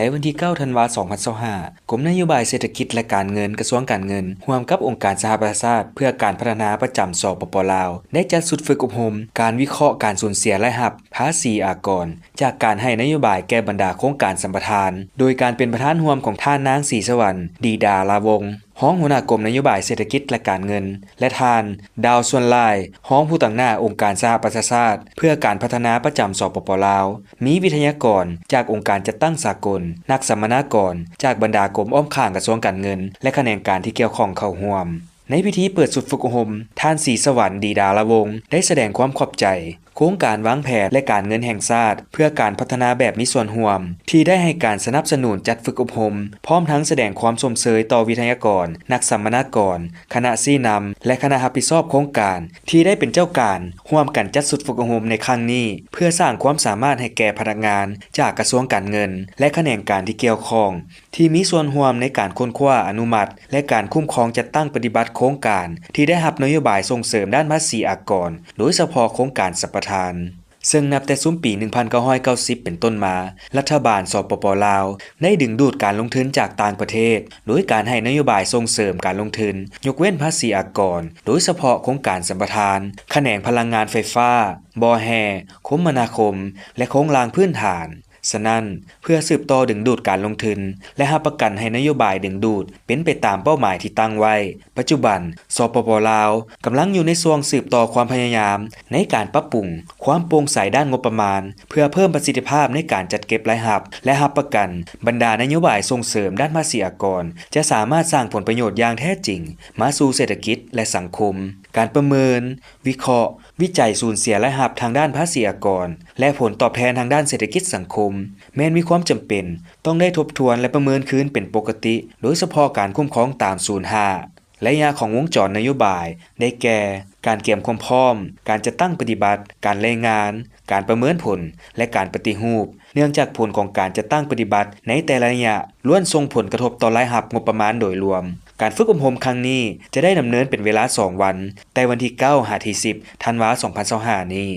ในวันที่ 9 ธันวาคม 2025 กรมนโยบายเศรษฐกิจและการเงินกระทรวงการเงินร่วมกับองค์การสหประชาชาติเพื่อการพัฒนาประจำสปป.ลาวได้จัดสุดฝึกอบรมการวิเคราะห์การสูญเสียรายรับภาษีอากรจากการให้นโยบายแก่บรรดาโครงการสัมปทานโดยการเป็นประธานร่วมของท่านนางศรีสวรรค์ดีดาลาวงศ์ห้องหัวหน้ากรมนโยบายเศรษฐกิจและการเงินและทานดาวส่วนลายห้องผู้ตั้งหน้าองค์การสหประชาชาติเพื่อการพัฒนาประจำสปป.ลาวมีวิทยากรจากองค์การจัดตั้งสากลนักสัมมนากรจากบรรดากรมอ้อมข้างกระทรวงการเงินและแขนงการที่เกี่ยวข้องเข้าร่วมในพิธีเปิดสุดฝึกอบรมท่านศรีสวรรค์ดีดาลาวงศ์ได้แสดงความขอบใจโครงการวางแผนและการเงินแห่งชาติเพื่อการพัฒนาแบบมีส่วนร่วมที่ได้ให้การสนับสนุนจัดฝึกอบรมพร้อมทั้งแสดงความชมเชยต่อวิทยากรนักสัมมนากรคณะชี้นำและคณะรับผิดชอบโครงการที่ได้เป็นเจ้าการร่วมกันจัดสุดฝึกอบรมในครั้งนี้เพื่อสร้างความสามารถให้แก่พนักงานจากกระทรวงการเงินและแขนงการที่เกี่ยวข้องที่มีส่วนร่วมในการค้นคว้าอนุมัติและการคุ้มครองจัดตั้งปฏิบัติโครงการที่ได้รับนโยบายส่งเสริมด้านภาษีอากรโดยเฉพาะโครงการสัมปทานซึ่งนับแต่ซุ้มปี 1990 เป็นต้นมารัฐบาลสปป.ลาวได้ดึงดูดการลงทุนจากต่างประเทศโดยการให้นโยบายส่งเสริมการลงทุนยกเว้นภาษีอากรโดยเฉพาะโครงการสัมปทานแขนงพลังงานไฟฟ้าบ่อแห่คมนาคมและโครงรางพื้นฐานฉะนั้นเพื่อสืบต่อดึงดูดการลงทุนและรับประกันให้นโยบายดึงดูดเป็นไปตามเป้าหมายที่ตั้งไว้ปัจจุบันสปป.ลาวกำลังอยู่ในช่วงสืบต่อความพยายามในการปรับปรุงความโปร่งใสด้านงบประมาณเพื่อเพิ่มประสิทธิภาพในการจัดเก็บรายรับและรับประกันบรรดานโยบายส่งเสริมด้านภาษีอากรจะสามารถสร้างผลประโยชน์อย่างแท้จริงมาสู่เศรษฐกิจและสังคมการประเมินวิเคราะห์วิจัยสูญเสียรายรับทางด้านภาษีอากรและผลตอบแทนทางด้านเศรษฐกิจสังคมแม้นมีความจำเป็นต้องได้ทบทวนและประเมินคืนเป็นปกติโดยเฉพาะการคุ้มครองตาม05ระยะของวงจรนโยบายได้แก่การเตรียมความพร้อมการจัดตั้งปฏิบัติการรายงานการประเมินผลและการปฏิรูปเนื่องจากผลของการจัดตั้งปฏิบัติในแต่ละระยะล้วนส่งผลกระทบต่อรายรับงบประมาณโดยรวมการฝึกอบรมครั้งนี้จะได้ดำเนินเป็นเวลา2วันแต่วันที่9 ถึง 10 ธันวาคม 2025 นี้